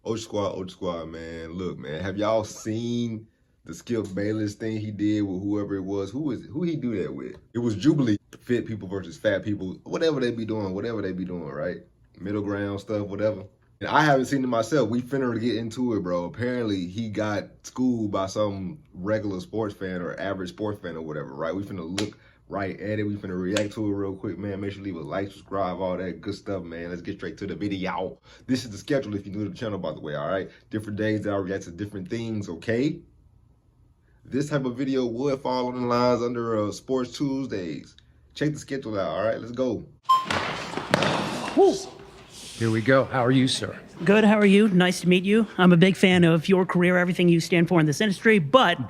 Oach Squad, man. Look, man, have y'all seen the Skip Bayless thing he did with whoever it was? Who he do that with? It was Jubilee, fit people versus fat people, whatever they be doing, right? Middle ground stuff, whatever. And I haven't seen it myself. We finna get into it, bro. Apparently, he got schooled by some regular sports fan or average sports fan or whatever, right? We finna look right at it. We finna react to it real quick, man. Make sure you leave a like, subscribe, all that good stuff, man. Let's get straight to the video. This is the schedule if you're new to the channel, by the way, all right? Different days that I react to different things, okay? This type of video would fall on the lines under Sports Tuesdays. Check the schedule out, all right? Let's go. Woo. Here we go. How are you, sir? Good, how are you? Nice to meet you. I'm a big fan of your career, everything you stand for in this industry, but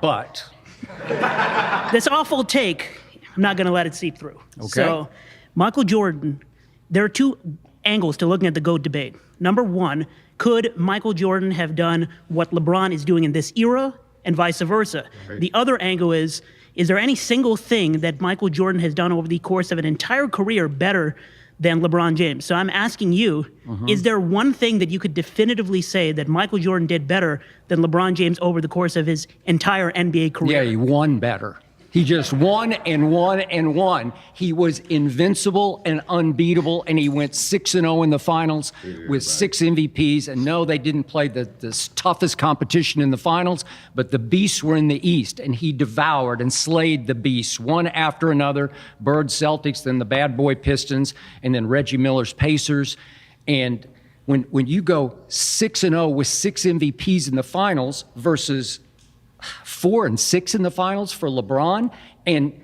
this awful take, I'm not gonna let it seep through. Okay. So, Michael Jordan, there are two angles to looking at the GOAT debate. Number one, could Michael Jordan have done what LeBron is doing in this era, and vice versa? Right. The other angle is there any single thing that Michael Jordan has done over the course of an entire career better than LeBron James? So I'm asking you, is there one thing that you could definitively say that Michael Jordan did better than LeBron James over the course of his entire NBA career? Yeah, he won better. He just won and won and won. He was invincible and unbeatable, and he went 6-0 in the finals with 6 MVPs. And no, they didn't play the toughest competition in the finals, but the beasts were in the East, and he devoured and slayed the beasts one after another. Bird Celtics, then the bad boy Pistons, and then Reggie Miller's Pacers. And when you go 6-0 with 6 MVPs in the finals versus 4 and 6 in the finals for LeBron, and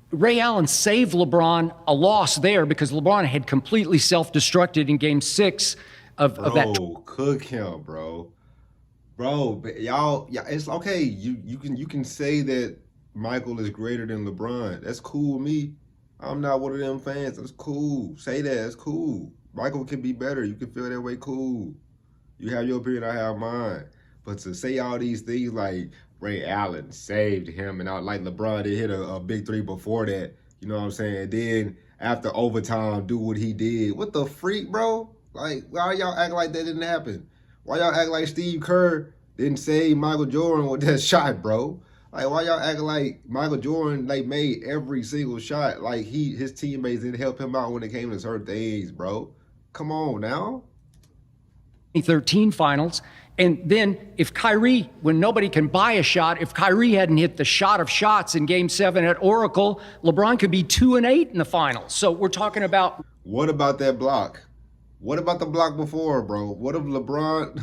Ray Allen saved LeBron a loss there because LeBron had completely self-destructed in Game 6 of that. Cook him, bro. Y'all, it's okay. You can say that Michael is greater than LeBron. That's cool with me. I'm not one of them fans. That's cool. Say that. That's cool. Michael can be better. You can feel that way. Cool. You have your opinion. I have mine. But to say all these things like Ray Allen saved him and out like LeBron did hit a big 3 before that, you know what I'm saying? Then after overtime, do what he did. What the freak, bro? Like, why y'all act like that didn't happen? Why y'all act like Steve Kerr didn't save Michael Jordan with that shot, bro? Like, why y'all acting like Michael Jordan made every single shot? Like his teammates didn't help him out when it came to certain things, bro. Come on now. 2013 finals. And then if Kyrie, when nobody can buy a shot, if Kyrie hadn't hit the shot of shots in Game 7 at Oracle, LeBron could be 2-8 in the finals. So we're talking about. What about that block? What about the block before, bro? What if Iguodala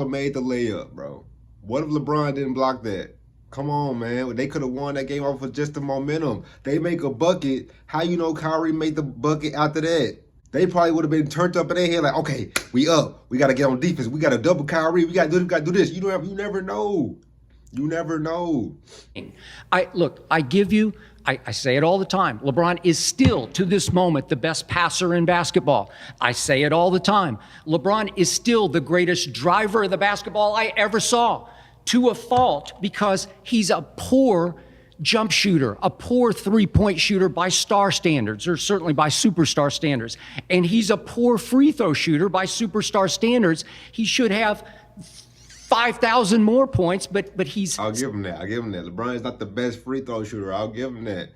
made the layup, bro? What if LeBron didn't block that? Come on, man. They could have won that game off of just the momentum. They make a bucket. How you know Kyrie made the bucket after that? They probably would have been turned up in their head like, okay, we up. We got to get on defense. We got to double Kyrie. We got to do this. You never know. You never know. I give you, I say it all the time. LeBron is still, to this moment, the best passer in basketball. I say it all the time. LeBron is still the greatest driver of the basketball I ever saw, to a fault, because he's a poor jump shooter, a poor three-point shooter by star standards, or certainly by superstar standards. And he's a poor free throw shooter by superstar standards. He should have 5,000 more points, but he's... I'll give him that. LeBron is not the best free throw shooter. I'll give him that.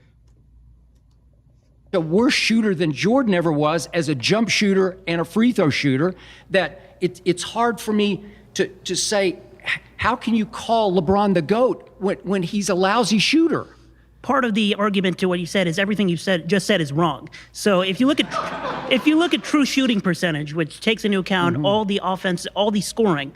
A worse shooter than Jordan ever was as a jump shooter and a free throw shooter, that it's hard for me to say, how can you call LeBron the GOAT when he's a lousy shooter? Part of the argument to what you said is everything you just said is wrong. So if you look at true shooting percentage, which takes into account all the offense, all the scoring,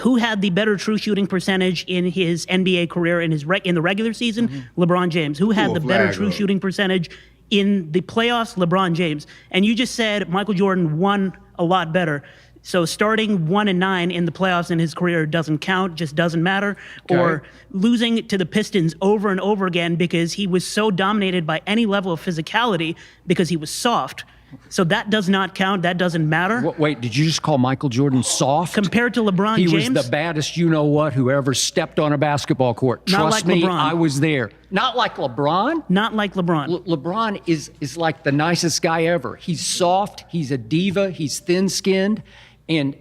who had the better true shooting percentage in his NBA career in the regular season? LeBron James. Who had the better true shooting percentage in the playoffs? LeBron James. And you just said Michael Jordan won a lot better. So starting 1-9 in the playoffs in his career doesn't count, just doesn't matter. Okay. Or losing to the Pistons over and over again because he was so dominated by any level of physicality because he was soft. So that does not count. That doesn't matter. Wait, did you just call Michael Jordan soft? Compared to LeBron James? He was the baddest you-know-what who ever stepped on a basketball court. Trust me, I was there. Not like LeBron? Not like LeBron. LeBron is like the nicest guy ever. He's soft. He's a diva. He's thin-skinned. And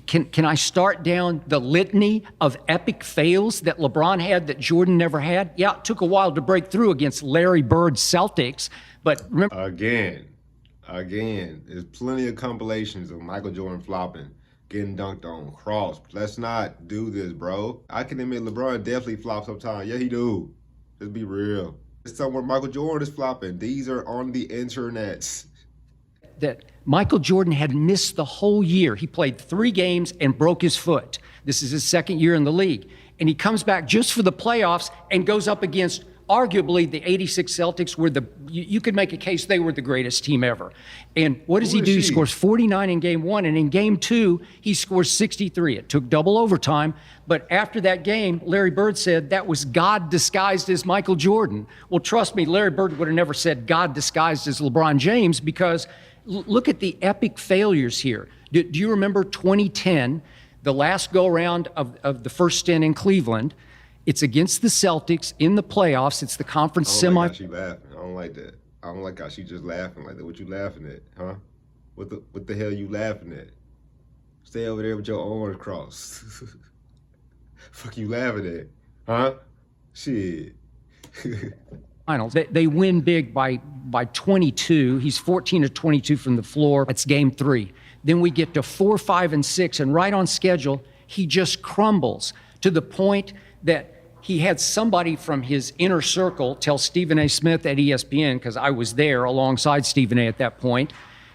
can I start down the litany of epic fails that LeBron had that Jordan never had? Yeah, it took a while to break through against Larry Bird's Celtics, but remember. Again, there's plenty of compilations of Michael Jordan flopping, getting dunked on, cross. Let's not do this, bro. I can admit LeBron definitely flops sometimes. Yeah, he do. Let's be real. It's somewhere Michael Jordan is flopping. These are on the internet. That Michael Jordan had missed the whole year. He played 3 games and broke his foot. This is his second year in the league. And he comes back just for the playoffs and goes up against arguably the 86 Celtics were you could make a case they were the greatest team ever. And what does he do? He scores 49 in game 1, and in game 2, he scores 63. It took double overtime, but after that game, Larry Bird said that was God disguised as Michael Jordan. Well, trust me, Larry Bird would have never said God disguised as LeBron James, because look at the epic failures here. Do you remember 2010, the last go-around of the first stint in Cleveland? It's against the Celtics in the playoffs. It's the conference semi. I don't like how she laughing. I don't like that. I don't like how she just laughing like that. What you laughing at, huh? What the hell you laughing at? Stay over there with your arms crossed. Fuck you laughing at, huh? Shit. Finals. They win big by 22. He's 14 of 22 from the floor. It's game 3. Then we get to 4, 5, and 6, and right on schedule, he just crumbles to the point that he had somebody from his inner circle tell Stephen A. Smith at ESPN, because I was there alongside Stephen A. at that point,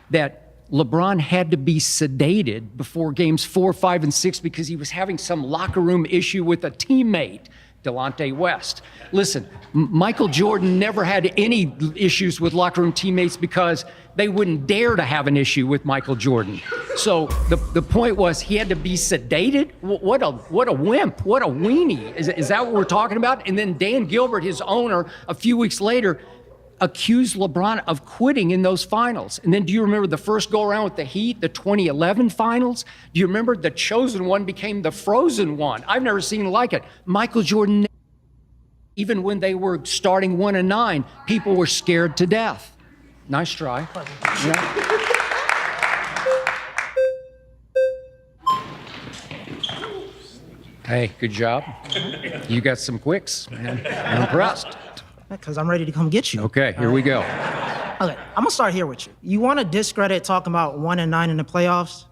that LeBron had to be sedated before games 4, 5, and 6 because he was having some locker room issue with a teammate, Delonte West. Listen, Michael Jordan never had any issues with locker room teammates because they wouldn't dare to have an issue with Michael Jordan. So the point was he had to be sedated? What a wimp, what a weenie. Is that what we're talking about? And then Dan Gilbert, his owner, a few weeks later, accused LeBron of quitting in those finals. And then do you remember the first go-around with the Heat, the 2011 finals? Do you remember the chosen one became the frozen one? I've never seen like it. Michael Jordan, even when they were starting 1-9, people were scared to death. Nice try. Yeah. Hey, good job. You got some quicks, man. I'm impressed. Because I'm ready to come get you. Okay, here we go. Okay, I'm gonna start here with you. You want to discredit talking about 1-9 in the playoffs,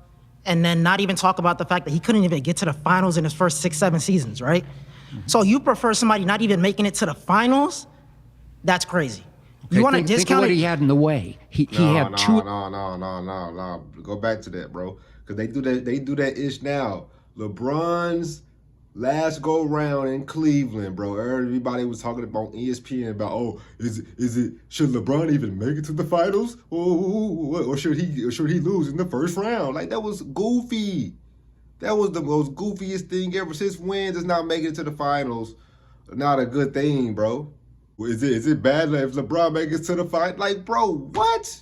and then not even talk about the fact that he couldn't even get to the finals in his first 6, 7 seasons, right? Mm-hmm. So you prefer somebody not even making it to the finals? That's crazy. Okay, you want to discount think of what he had in the way. He had two. No. Go back to that, bro. Because they do that ish now. LeBron's last go round in Cleveland, bro. Everybody was talking about ESPN about, oh, is it should LeBron even make it to the finals, or should he lose in the first round? Like, that was goofy. That was the most goofiest thing ever. Since when does not making it to the finals not a good thing, bro? Is it bad if LeBron makes it to the final? Like, bro, what?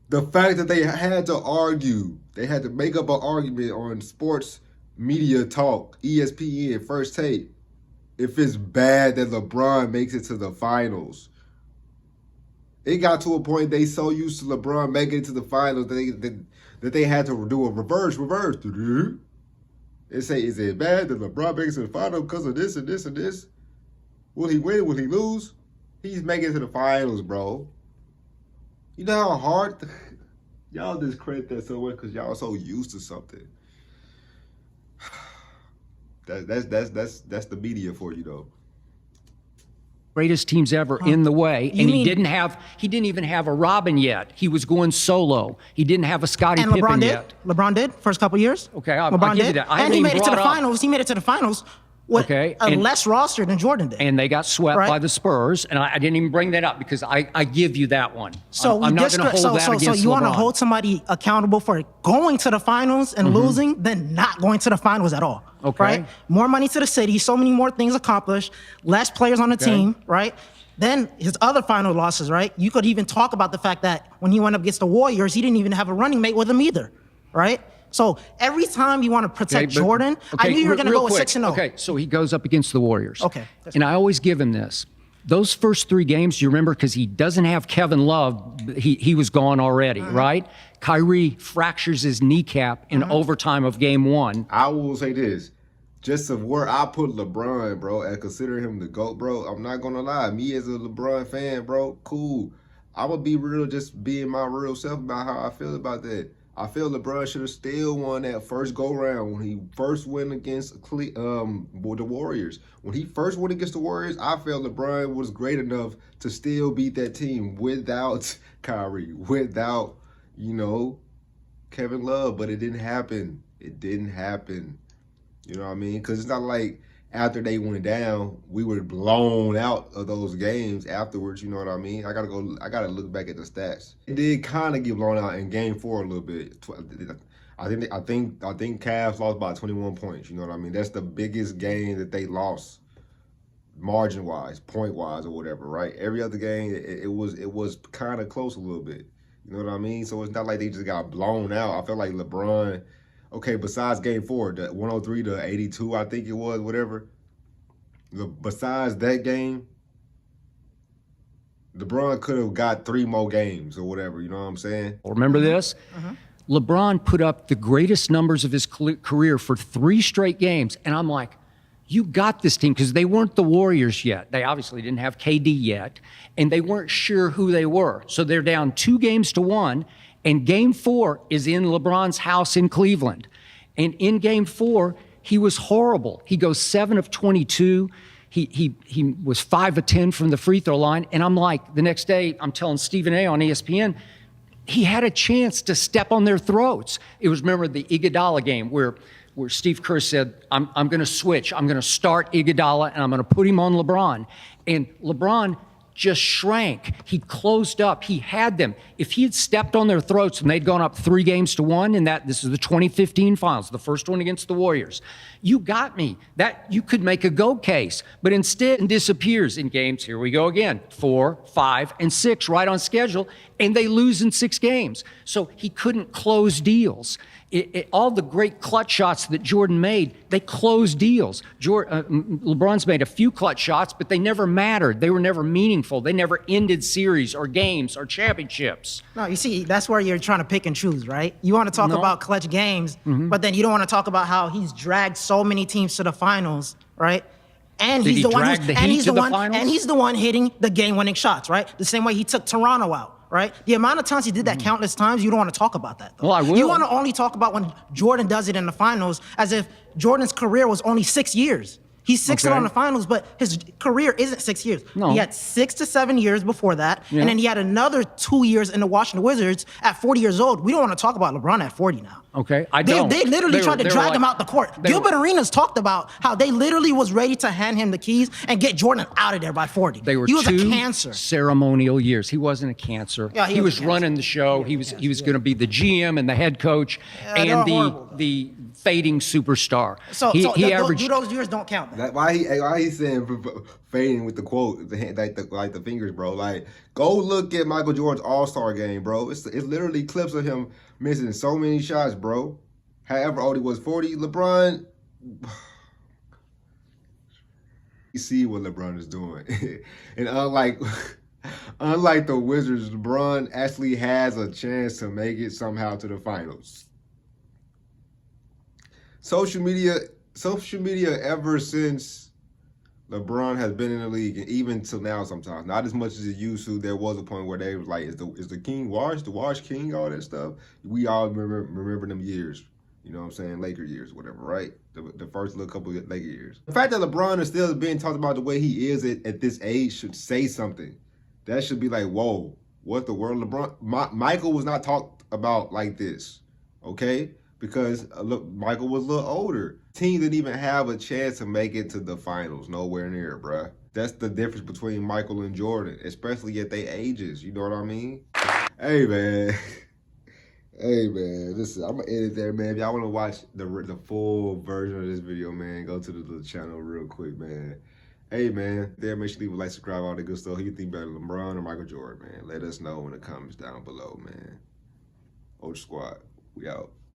The fact that they had to argue, they had to make up an argument on sports media talk, ESPN, First Take, if it's bad that LeBron makes it to the finals. It got to a point they so used to LeBron making it to the finals that they had to do a reverse. They say, is it bad that LeBron makes it to the finals because of this and this and this? Will he win? Will he lose? He's making it to the finals, bro. You know how hard y'all discredit that so much because y'all so used to something. That's the media for you, though. Greatest teams ever in the way, and he didn't even have a Robin yet. He was going solo. He didn't have a Scottie Pippen LeBron did? yet. LeBron did first couple years. Okay, I'll LeBron give you did. that. And he made it to the finals. He made it to the finals with a less roster than Jordan did. And they got swept by the Spurs, and I didn't even bring that up because I give you that one. So I'm not going to hold that against So you want to LeBron. hold somebody accountable for going to the finals and losing than not going to the finals at all. Okay. Right? More money to the city, so many more things accomplished, less players on the team, right? Then his other final losses, right? You could even talk about the fact that when he went up against the Warriors, he didn't even have a running mate with him either, right? So every time you want to protect Jordan, I knew you were going to go with 6-0. Okay, so he goes up against the Warriors. Okay. And I always give him this. Those first 3 games, you remember, because he doesn't have Kevin Love, he was gone already, right? Kyrie fractures his kneecap in overtime of game 1. I will say this. Just of where I put LeBron, bro, and consider him the GOAT, bro, I'm not going to lie. Me as a LeBron fan, bro, cool. I'm going to be real, just being my real self about how I feel about that. I feel LeBron should have still won that first go-round when he first went against the Warriors. When he first went against the Warriors, I felt LeBron was great enough to still beat that team without Kyrie, without, you know, Kevin Love. But it didn't happen. It didn't happen. You know what I mean? Because it's not like after they went down, we were blown out of those games afterwards. You know what I mean? I gotta look back at the stats. It did kind of get blown out in Game 4 a little bit. I think Cavs lost by 21 points. You know what I mean? That's the biggest game that they lost, margin-wise, point-wise, or whatever. Right? Every other game, it was kind of close a little bit. You know what I mean? So it's not like they just got blown out. I feel like LeBron. Okay, besides Game 4, the 103 to 82, I think it was, whatever. Besides that game, LeBron could have got 3 more games or whatever, you know what I'm saying? Remember this? LeBron put up the greatest numbers of his career for 3 straight games, and I'm like, you got this team, because they weren't the Warriors yet. They obviously didn't have KD yet, and they weren't sure who they were. So they're down 2-1, and Game 4 is in LeBron's house in Cleveland. And in Game 4, he was horrible. He goes 7 of 22. He was 5 of 10 from the free throw line. And I'm like, the next day, I'm telling Stephen A. on ESPN, he had a chance to step on their throats. It was, remember, the Iguodala game where Steve Kerr said, I'm going to switch. I'm going to start Iguodala, and I'm going to put him on LeBron. And LeBron just shrank. He closed up. He had them. If he had stepped on their throats and they'd gone up 3-1, and this is the 2015 finals, the first one against the Warriors, you got me. That you could make a go case, but instead it disappears in games. Here we go again, 4, 5, and 6, right on schedule, and they lose in 6 games. So he couldn't close deals. All the great clutch shots that Jordan made, they closed deals. LeBron's made a few clutch shots, but they never mattered. They were never meaningful. They never ended series or games or championships. No, you see, that's where you're trying to pick and choose, right? You want to talk about clutch games, but then you don't want to talk about how he's dragged so many teams to the finals, right? And he's the one hitting the game-winning shots, right? The same way he took Toronto out. Right? The amount of times he did that countless times, you don't want to talk about that, though. Well, I will. You want to only talk about when Jordan does it in the finals, as if Jordan's career was only 6 years. He's 6 on the finals, but his career isn't 6 years. No. He had 6 to 7 years before that, and then he had another 2 years in the Washington Wizards at 40 years old. We don't want to talk about LeBron at 40 now. Okay, I don't. They literally tried to drag him out the court. Gilbert Arenas talked about how they literally was ready to hand him the keys and get Jordan out of there by 40. They were he was 2 a cancer. ceremonial years. He wasn't a cancer. Yeah, he was running the show. He was going to be the GM and the head coach and the fading superstar. So he averaged. Those years don't count. Why he saying fading with the quote, like the fingers, bro? Like, go look at Michael Jordan's All-Star game, bro. It's literally clips of him missing so many shots, bro. However old he was, 40. LeBron, you see what LeBron is doing, and unlike the Wizards, LeBron actually has a chance to make it somehow to the finals. Social media ever since LeBron has been in the league, and even till now sometimes, not as much as it used to, there was a point where they was like, is the king washed, the wash king, all that stuff. We all remember them years, you know what I'm saying, Laker years, whatever, right? The first little couple of Laker years. The fact that LeBron is still being talked about the way he is at this age should say something. That should be like, whoa, what the world? LeBron, Michael was not talked about like this, okay? Because Michael was a little older. Team didn't even have a chance to make it to the finals. Nowhere near, bruh. That's the difference between Michael and Jordan, especially at their ages. You know what I mean? Hey, man. Hey, man. Listen, I'm going to edit there, man. If y'all want to watch the full version of this video, man, go to the channel real quick, man. Hey, man. There, make sure you leave a like, subscribe, all the good stuff. Who you think better, LeBron or Michael Jordan, man? Let us know in the comments down below, man. Ultra Squad, we out.